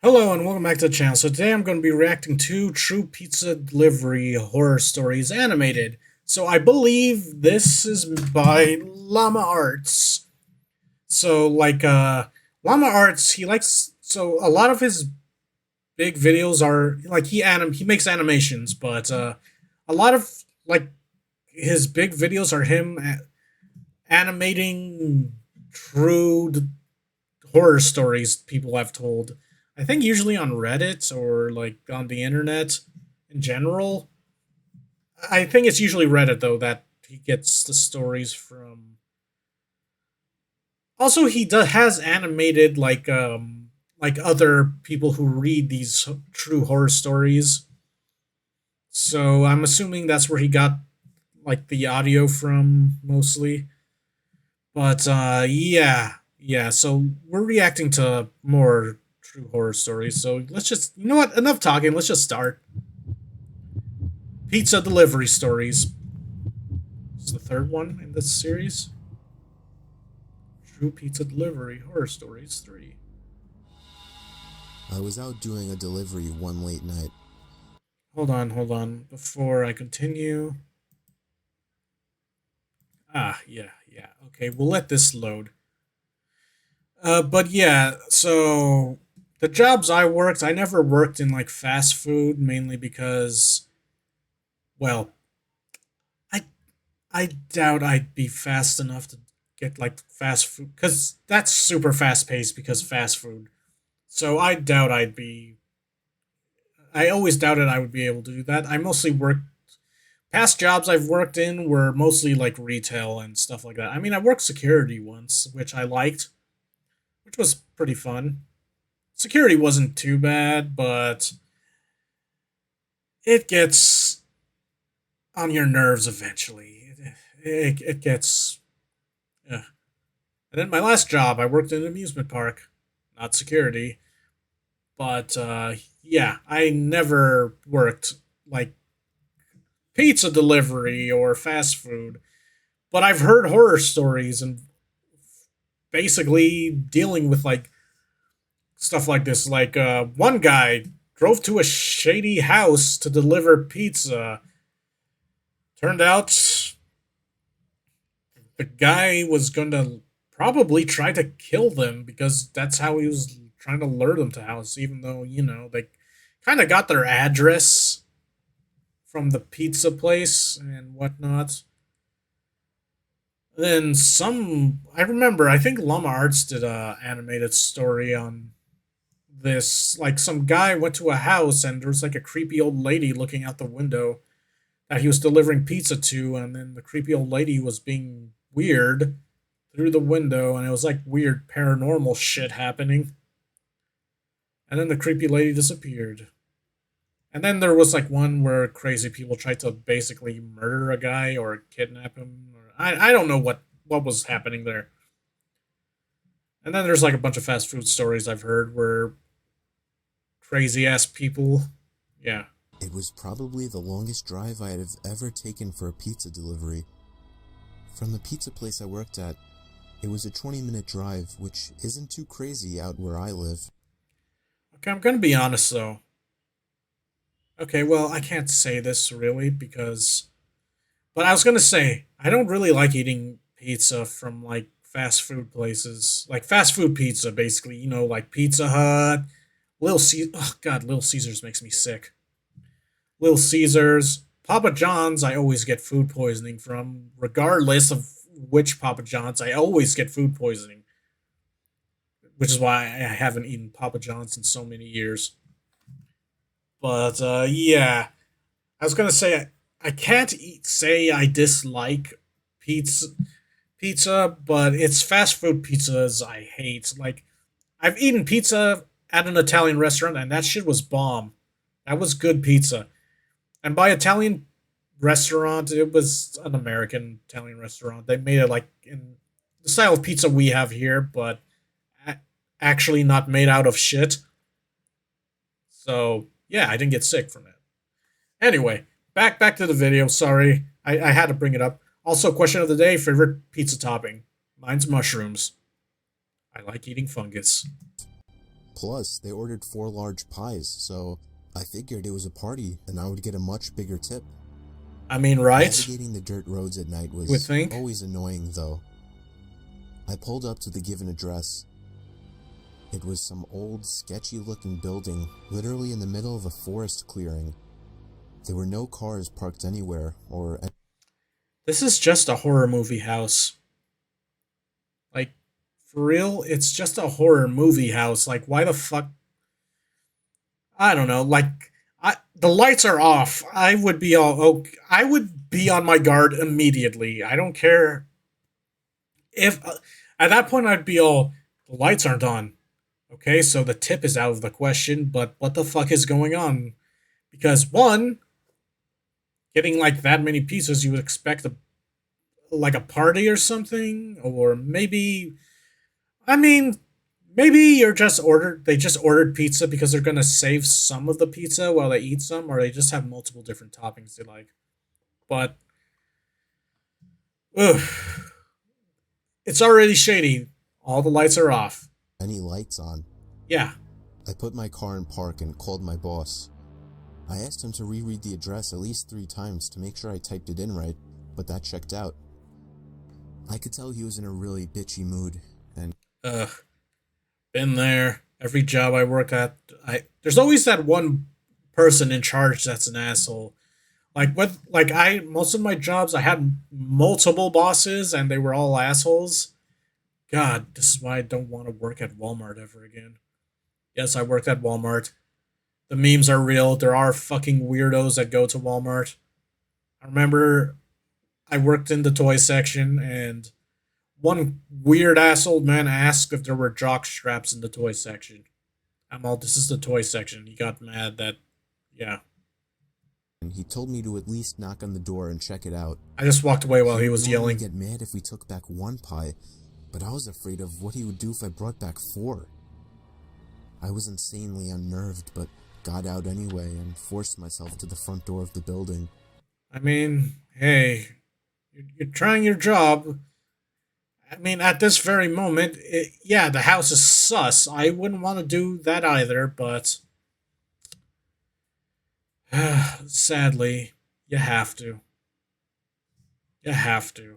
Hello and welcome back to the channel. So today I'm going to be reacting to True Pizza Delivery Horror Stories Animated. So I believe this is by Llama Arts. So Llama Arts, he likes so a lot of his big videos are like he makes animations, but a lot of like his big videos are him animating horror stories people have told. I think usually on Reddit or like on the internet in general. I think it's usually Reddit though that he gets the stories from. Also, has animated like other people who read these true horror stories. So I'm assuming that's where he got like the audio from mostly. But yeah. So we're reacting to more true horror stories. So let's just, you know what? Enough talking. Let's just start. Pizza delivery stories. This is the third one in this series. True pizza delivery horror stories 3. I was out doing a delivery one late night. Hold on. Before I continue. Yeah. Okay, we'll let this load. But yeah, so the jobs I never worked in like fast food mainly because, well, I I doubt I'd be fast enough to get like fast food because that's super fast paced because fast food. So I doubt I'd be. I always doubted I would be able to do that. I mostly worked. Past jobs I've worked in were mostly like retail and stuff like that. I mean, I worked security once, which I liked, which was pretty fun. Security wasn't too bad, but it gets on your nerves eventually. It gets. Uh. And then my last job, I worked in an amusement park, not security, but yeah, I never worked like pizza delivery or fast food. But I've heard horror stories and basically dealing with like stuff like this. Like one guy drove to a shady house to deliver pizza. Turned out the guy was going to probably try to kill them because that's how he was trying to lure them to house, even though, they kind of got their address from the pizza place and whatnot. Then I remember, I think Llama Arts did a animated story on this. Like some guy went to a house and there was like a creepy old lady looking out the window that he was delivering pizza to, and then the creepy old lady was being weird through the window, and it was like weird paranormal shit happening. And then the creepy lady disappeared. And then there was like one where crazy people tried to basically murder a guy or kidnap him. Or I don't know what was happening there. And then there's like a bunch of fast food stories I've heard where crazy ass people, yeah. It was probably the longest drive I had ever taken for a pizza delivery. From the pizza place I worked at, it was a 20-minute drive, which isn't too crazy out where I live. Okay, I'm gonna be honest though. Okay, well, I can't say this really because, but I was gonna say I don't really like eating pizza from like fast food places, like fast food pizza, basically. Like Pizza Hut, Little Caesar. Oh God, Little Caesars makes me sick. Little Caesars, Papa John's. I always get food poisoning from, regardless of which Papa John's. I always get food poisoning, which is why I haven't eaten Papa John's in so many years. But yeah, I was gonna say I can't say I dislike pizza, but it's fast food pizzas I hate. Like I've eaten pizza at an Italian restaurant, and that shit was bomb. That was good pizza. And by Italian restaurant, it was an American Italian restaurant. They made it like in the style of pizza we have here, but actually not made out of shit. So yeah, I didn't get sick from it. Anyway, back to the video. Sorry, I had to bring it up. Also, question of the day: favorite pizza topping? Mine's mushrooms. I like eating fungus. Plus, they ordered 4 large pies, so I figured it was a party and I would get a much bigger tip. I mean, right? Navigating the dirt roads at night You would was think. always annoying, though. I pulled up to the given address. It was some old, sketchy looking building, literally in the middle of a forest clearing. There were no cars parked anywhere, or This is just a horror movie house. Like, for real, it's just a horror movie house. Like, why the fuck? I don't know. Like, the lights are off. I would be all. Oh, I would be on my guard immediately. I don't care if. At that point, I'd be all. The lights aren't on. Okay, so the tip is out of the question. But what the fuck is going on? Because one, getting like that many pizzas, you would expect a party or something, or maybe I mean, maybe you're just ordered. They just ordered pizza because they're gonna save some of the pizza while they eat some, or they just have multiple different toppings they like. But ugh, it's already shady. All the lights are off. any lights on. Yeah, I put my car in park and called my boss. I asked him to reread the address at least 3 times to make sure I typed it in right, but that checked out. I could tell he was in a really bitchy mood, and ugh, been there. Every job I work at, I there's always that one person in charge that's an asshole. I most of my jobs I had multiple bosses and they were all assholes. God, this is why I don't want to work at Walmart ever again. Yes, I worked at Walmart. The memes are real. There are fucking weirdos that go to Walmart. I remember I worked in the toy section and one weird ass old man asked if there were jock straps in the toy section. I'm all, this is the toy section. He got mad that, yeah. he told me to at least knock on the door and check it out. I just walked away while He he would was normally yelling. get mad if we took back 1 pie, but I was afraid of what he would do if I brought back 4. I was insanely unnerved, but got out anyway and forced myself to the front door of the building. I mean, hey, you're trying your job. I mean, at this very moment, yeah, the house is sus. I wouldn't want to do that either, but sadly, you have to. You have to.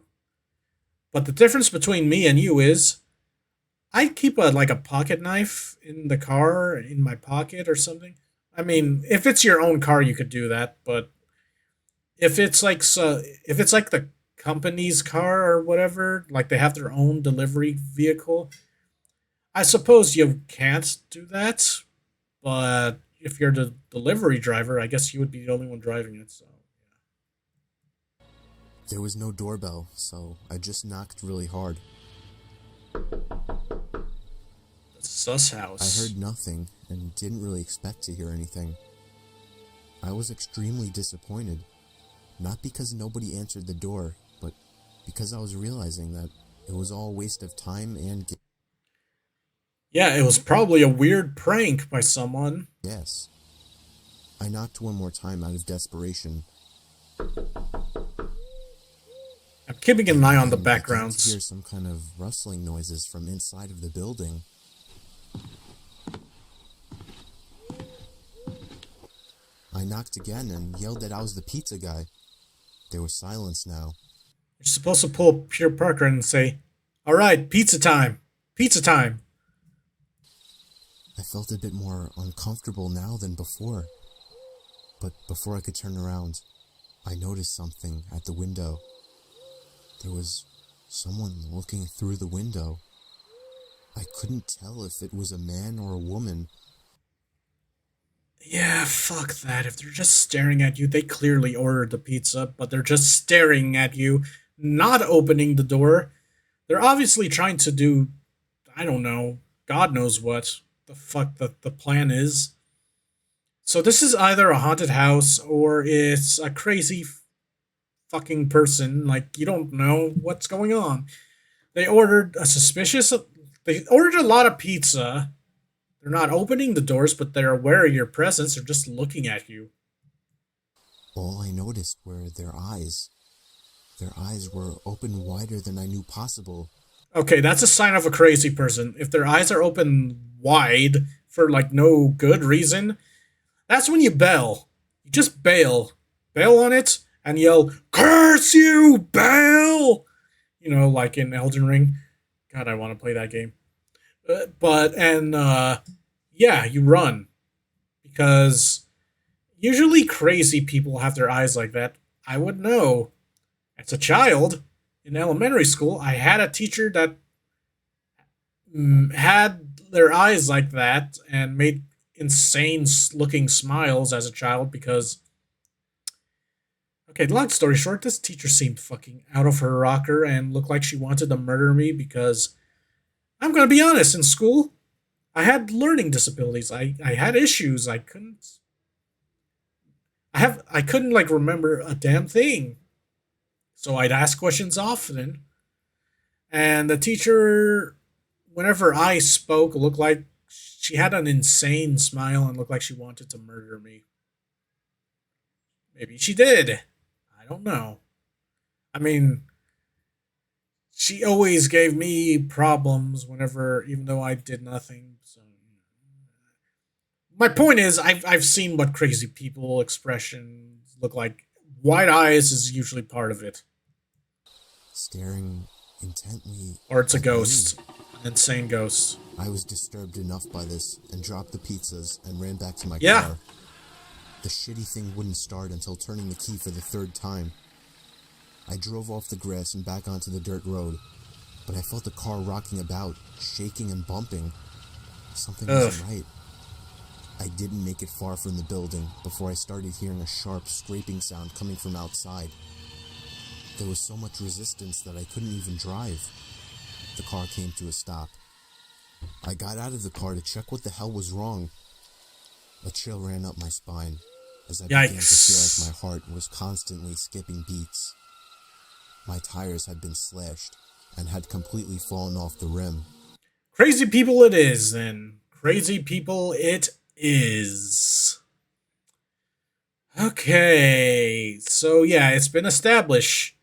But the difference between me and you is I keep a pocket knife in the car in my pocket or something. I mean, if it's your own car, you could do that, but if it's like the company's car or whatever, like they have their own delivery vehicle, I suppose you can't do that. But if you're the delivery driver, I guess you would be the only one driving it. So There was no doorbell, so I just knocked really hard. that's sus I house. heard nothing and didn't really expect to hear anything. I was extremely disappointed, not because nobody answered the door, but because I was realizing that it was all a waste of time and Yeah, it was probably a weird prank by someone. gas. I knocked one more time out of desperation. I'm keeping an And eye on the then began to hear backgrounds. some kind of rustling noises from inside of the building. I knocked again and yelled that I was the pizza guy. There was silence now. You're supposed to pull up Peter Parker and say, "All right, pizza time, pizza time." I felt a bit more uncomfortable now than before. But before I could turn around, I noticed something at the window. There was someone looking through the window. I couldn't tell if it was a man or a woman. Yeah, fuck that. If they're just staring at you, they clearly ordered the pizza, but they're just staring at you, not opening the door. They're obviously trying to do, I don't know, God knows what the fuck the plan is. So this is either a haunted house or it's a crazy fucking person. Like, you don't know what's going on. They ordered a suspicious. They ordered a lot of pizza. They're not opening the doors, but they're aware of your presence. They're just looking at you. All I noticed were their eyes. Their eyes were open wider than I knew possible. Okay, that's a sign of a crazy person. If their eyes are open wide for like no good reason, that's when you bail. You just bail. Bail on it and yell, "Curse you, bail!" You know, like in Elden Ring. God, I want to play that game. Yeah, you run because usually crazy people have their eyes like that. I would know. As a child in elementary school, I had a teacher that had their eyes like that and made insane looking smiles as a child because, okay, long story short, this teacher seemed fucking out of her rocker and looked like she wanted to murder me because I'm gonna be honest, in school I had learning disabilities. I had issues. I couldn't like remember a damn thing. So I'd ask questions often, and the teacher, whenever I spoke, looked like she had an insane smile and looked like she wanted to murder me. Maybe she did. I don't know. I mean, she always gave me problems whenever, even though I did nothing. So my point is, I've seen what crazy people expressions look like. White eyes is usually part of it, staring intently or it's a at me. ghost, an insane ghost. I was disturbed enough by this and dropped the pizzas and ran back to my Yeah. car. The shitty thing wouldn't start until turning the key for the third time. I drove off the grass and back onto the dirt road, but I felt the car rocking about, shaking and bumping. Something Ugh. wasn't right. I didn't make it far from the building before I started hearing a sharp scraping sound coming from outside. There was so much resistance that I couldn't even drive. The car came to a stop. I got out of the car to check what the hell was wrong. A chill ran up my spine as I began to feel like Yikes. my heart was constantly skipping beats. My tires had been slashed and had completely fallen off the rim. Crazy people it is, then. Crazy people it is. Okay. So, yeah, it's been established.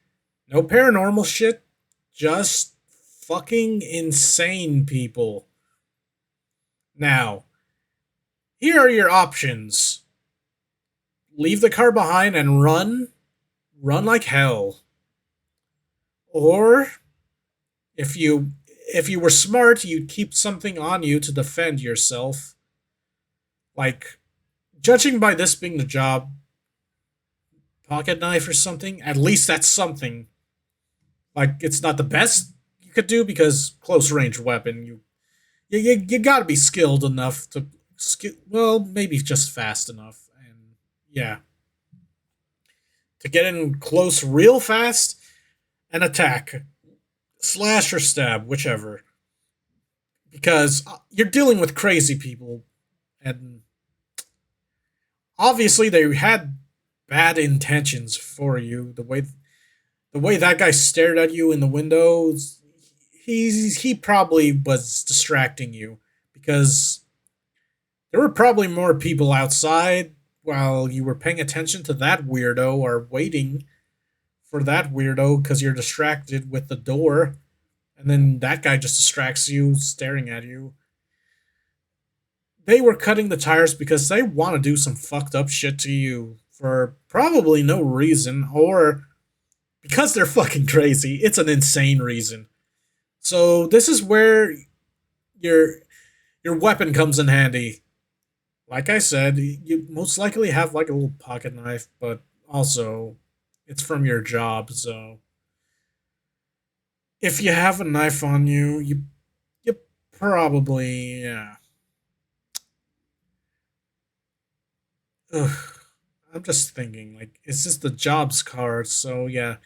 No paranormal shit, just fucking insane people. Now, here are your options: leave the car behind and run like hell. Or if you were smart, you'd keep something on you to defend yourself. Like, judging by this being the job, pocket knife or something. At least that's something. Like, it's not the best you could do because close range weapon. You gotta be skilled enough to well, maybe just fast enough, and yeah, to get in close real fast and attack, slash or stab, whichever. Because you're dealing with crazy people, and obviously they had bad intentions for you. The way that guy stared at you in the windows, he probably was distracting you because there were probably more people outside while you were paying attention to that weirdo or waiting for that weirdo because you're distracted with the door, and then that guy just distracts you staring at you. They were cutting the tires because they want to do some fucked up shit to you for probably no reason, or because they're fucking crazy. It's an insane reason. So this is where your your weapon comes in handy. Like I said, you most likely have like a little pocket knife, but also it's from your job. So if you have a knife on you, you probably, yeah. Ugh. I'm just thinking, like, is this the jobs car? So yeah,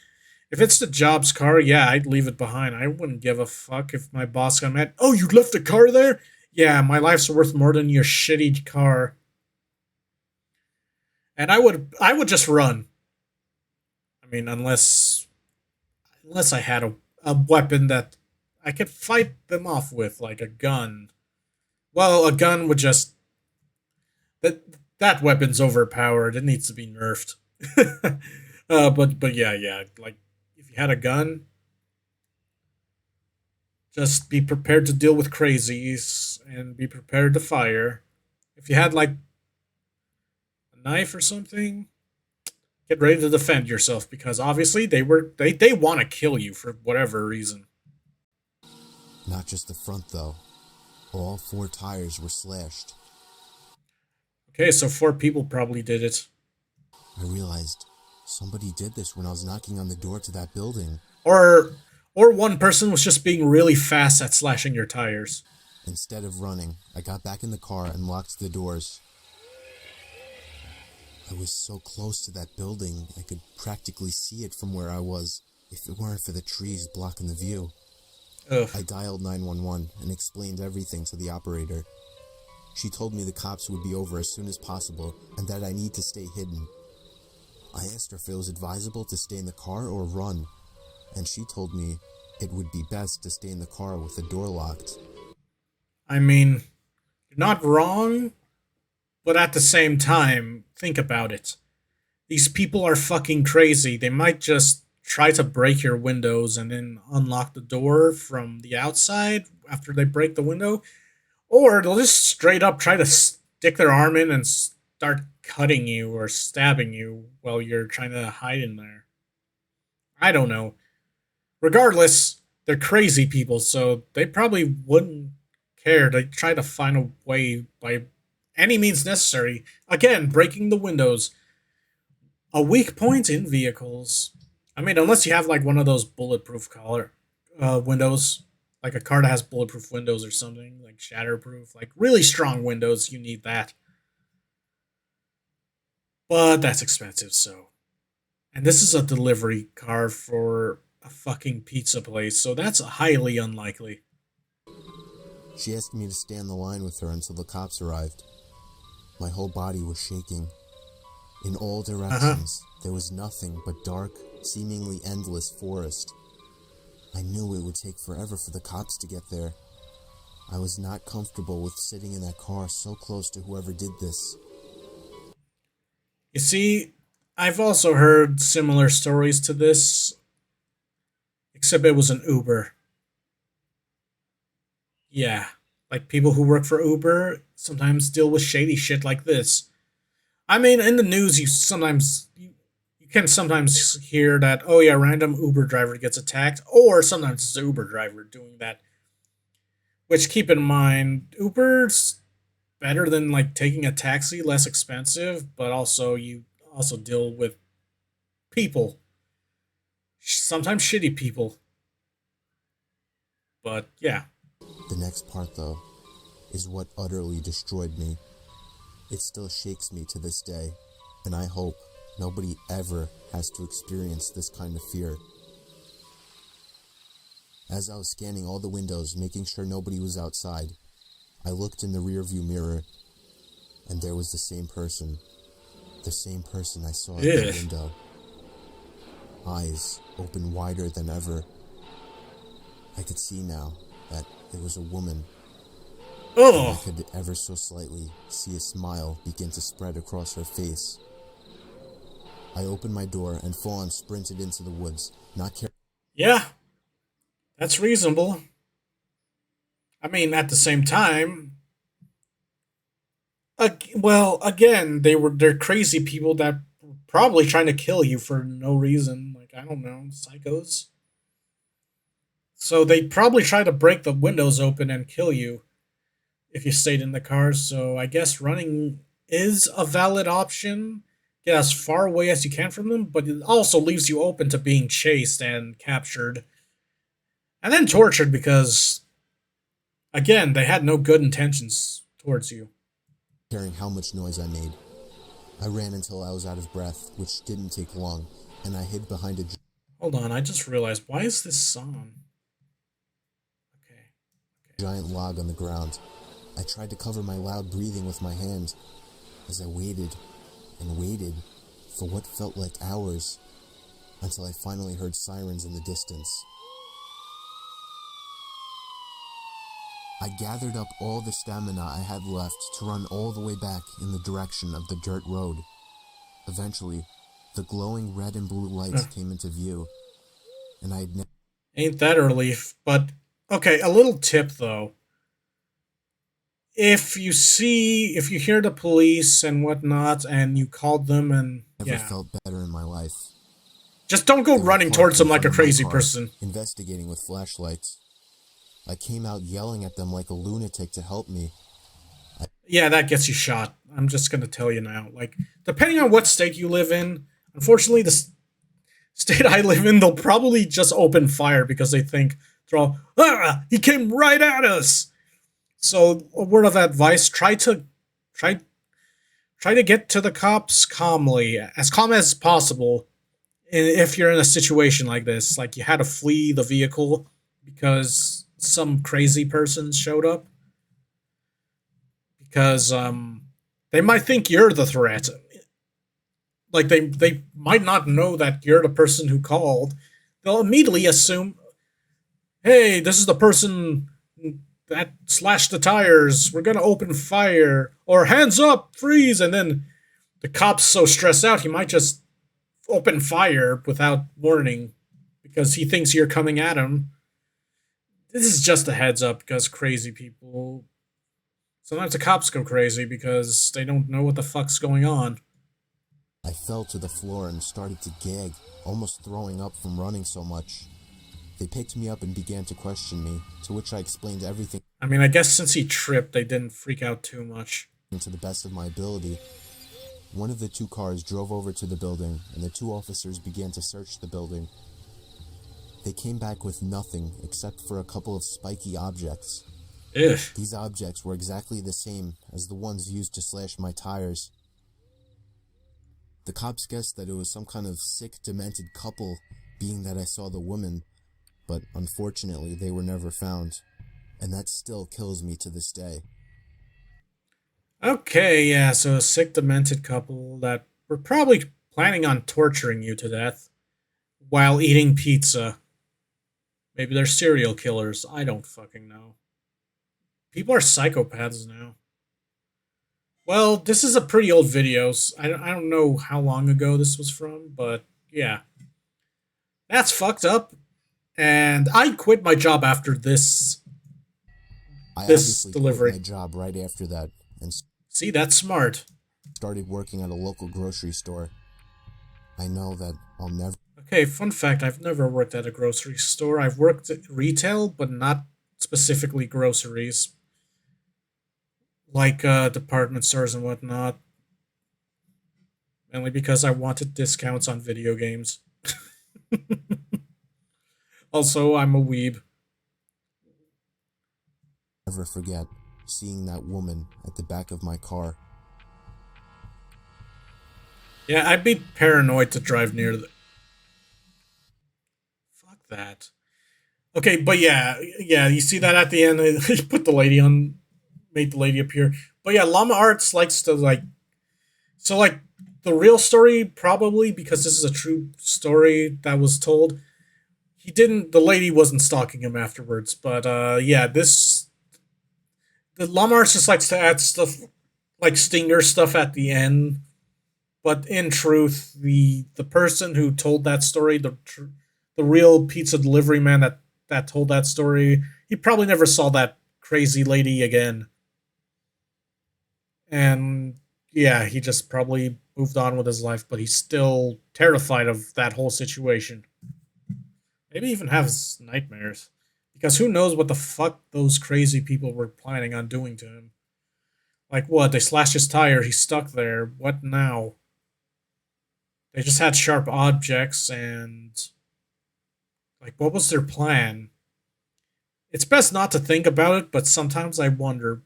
if it's the jobs car, yeah, I'd leave it behind. I wouldn't give a fuck if my boss got mad. Oh, you left the car there? Yeah, my life's worth more than your shitty car. And I would just run. I mean, unless I had a weapon that I could fight them off with, like a gun. Well, a gun would just that that weapon's overpowered. It needs to be nerfed. But yeah, yeah. Like if you had a gun, Just be prepared to deal with crazies and be prepared to fire. If you had like a knife or something, get ready to defend yourself because obviously they want to kill you for whatever reason. Not just the front, though. All four tires were slashed. Okay, so four people probably did it. I realized somebody did this when I was knocking on the door to that building. Or or one person was just being really fast at slashing your tires. Instead of running, I got back in the car and locked the doors. I was so close to that building, I could practically see it from where I was, if it weren't for the trees blocking the view. Ugh. I dialed 911 and explained everything to the operator. She told me the cops would be over as soon as possible and that I need to stay hidden. I asked her if it was advisable to stay in the car or run, and she told me it would be best to stay in the car with the door locked. I mean, you're not wrong, but at the same time, think about it. These people are fucking crazy. They might just try to break your windows and then unlock the door from the outside after they break the window, or they'll just straight up try to stick their arm in and start cutting you or stabbing you while you're trying to hide in there. I don't know. Regardless, they're crazy people, so they probably wouldn't care. They try to find a way by any means necessary. Again, breaking the windows. A weak point in vehicles. I mean, unless you have like one of those bulletproof collar windows, like a car that has bulletproof windows or something, like shatterproof, like really strong windows, you need that. But that's expensive, so. And this is a delivery car for a fucking pizza place, so that's highly unlikely. She asked me to stay on the line with her until the cops arrived. My whole body was shaking. In all Uh huh. directions, there was nothing but dark, seemingly endless forest. I knew it would take forever for the cops to get there. I was not comfortable with sitting in that car so close to whoever did this. You see, I've also heard similar stories to this, except it was an Uber. Yeah, like people who work for Uber sometimes deal with shady shit like this. I mean, in the news, you can sometimes hear that oh yeah, random Uber driver gets attacked, or sometimes it's an Uber driver doing that. Which keep in mind, Uber's better than like taking a taxi, less expensive, but also you also deal with people, sometimes shitty people. But yeah, The next part, though, is what utterly destroyed me. It still shakes me to this day, and I hope nobody ever has to experience this kind of fear. As I was scanning all the windows, making sure nobody was outside, I looked in the rearview mirror, and there was the same person. The same person I saw at that ugh. window. Eyes open wider than ever. I could see now that it was a woman, and I Oh, could ever so slightly see a smile begin to spread across her face. I opened my door and full on sprinted into the woods, not caring. yeah, that's reasonable. I mean, at the same time, well, again, they're crazy people that were probably trying to kill you for no reason. Like I don't know, psychos. So they probably try to break the windows open and kill you if you stayed in the car. So I guess running is a valid option. Get as far away as you can from them, but it also leaves you open to being chased and captured and then tortured because again, they had no good intentions towards you. Caring how much noise I made. I ran until I was out of breath, which didn't take long, and I hid behind a Hold on, I just realized why is this song? Okay. giant log on the ground. I tried to cover my loud breathing with my hand as I waited and waited for what felt like hours until I finally heard sirens in the distance. I gathered up all the stamina I had left to run all the way back in the direction of the dirt road. Eventually, the glowing red and blue lights Okay. came into view, and I had never Ain't that a relief? But Okay, a little tip though. If you hear the police and whatnot and you called them and Never yeah, felt better in my life. just don't go They were running parked towards in them like front a of my crazy car, person. investigating with flashlights. I came out yelling at them like a lunatic to help me. Yeah, that gets you shot. I'm just gonna tell you now. Like, depending on what state you live in, unfortunately, state I live in, they'll probably just open fire because they think, throw, ah, he came right at us. So, a word of advice: try try to get to the cops calmly, as calm as possible. If you're in a situation like this, like you had to flee the vehicle because some crazy person showed up, because they might think you're the threat. Like they might not know that you're the person who called. They'll immediately assume, hey, this is the person that slashed the tires. We're gonna open fire, or hands up, freeze, and then the cop's so stressed out he might just open fire without warning because he thinks you're coming at him. This is just a heads up because crazy people. Sometimes the cops go crazy because they don't know what the fuck's going on. I fell to the floor and started to gag, almost throwing up from running so much. They picked me up and began to question me, to which I explained everything I mean, I guess since he tripped, they didn't freak out too much. to the best of my ability. One of the two cars drove over to the building, and the two officers began to search the building. They came back with nothing except for a couple of spiky objects. Ugh. These objects were exactly the same as the ones used to slash my tires. The cops guessed that it was some kind of sick, demented couple, being that I saw the woman, but unfortunately they were never found, and that still kills me to this day. Okay, yeah, so a sick, demented couple that were probably planning on torturing you to death while eating pizza. Maybe they're serial killers. I don't fucking know. People are psychopaths now. Well, this is a pretty old video. I don't know how long ago this was from, but yeah. That's fucked up. And I quit my job after I this obviously quit delivery. my job right after that and See, that's smart. started working at a local grocery store. I know that I'll never Okay, fun fact, I've never worked at a grocery store. I've worked at retail, but not specifically groceries. Like department stores and whatnot. Mainly because I wanted discounts on video games. Also, I'm a weeb. forget seeing that woman at the back of my car. Yeah, I'd be paranoid to drive near the. Fuck that. Okay, but yeah, you see that at the end, they put the lady on, made the lady appear. But yeah, Llama Arts likes to like, so like the real story probably because this is a true story that was told. He didn't. The lady wasn't stalking him afterwards, but yeah, this the Llama Arts just likes to add stuff like stinger stuff at the end. But in truth, the person who told that story, the real pizza delivery man that told that story, he probably never saw that crazy lady again. And yeah, he just probably moved on with his life, but he's still terrified of that whole situation. Maybe even has nightmares. Because who knows what the fuck those crazy people were planning on doing to him. Like what? They slashed his tire, he's stuck there. What now? They just had sharp objects and like what was their plan? It's best not to think about it, but sometimes I wonder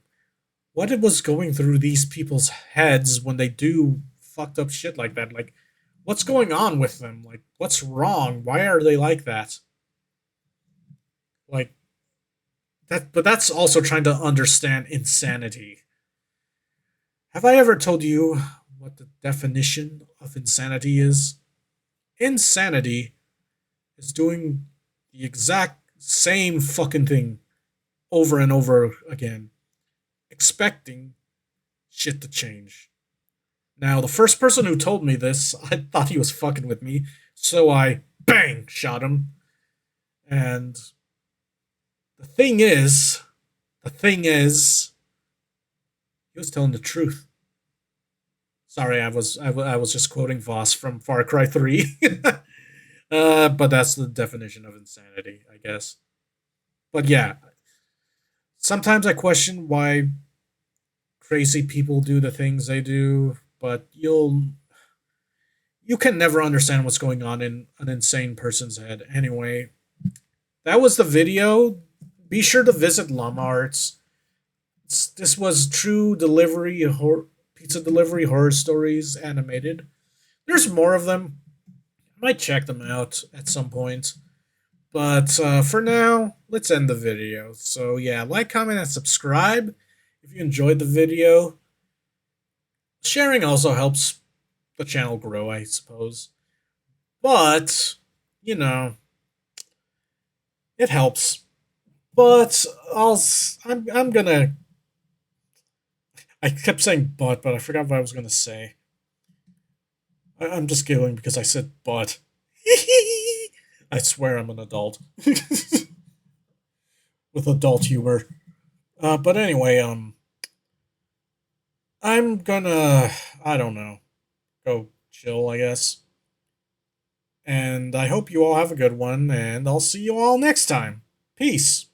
what it was going through these people's heads when they do fucked up shit like that. Like what's going on with them? Like what's wrong? Why are they like that? Like that but that's also trying to understand insanity. Have I ever told you what the definition of insanity is? Insanity is doing the exact same fucking thing over and over again, expecting shit to change. Now, the first person who told me this, I thought he was fucking with me, so I bang shot him. And The thing is, the thing is, he was telling the truth. Sorry, I was just quoting Voss from Far Cry 3. But that's the definition of insanity, I guess. But yeah, sometimes I question why crazy people do the things they do, but you can never understand what's going on in an insane person's head. Anyway, that was the video. Be sure to visit Llama Arts. This was true delivery pizza delivery horror stories animated. There's more of them. I might check them out at some point. But for now, let's end the video. So yeah, like, comment, and subscribe if you enjoyed the video. Sharing also helps the channel grow, I suppose. But you know, it helps. But I'm gonna. I kept saying but I forgot what I was gonna say. I'm just giggling because I said but. I swear I'm an adult with adult humor. But anyway, I'm gonna, I don't know, go chill, I guess. And I hope you all have a good one, and I'll see you all next time. Peace.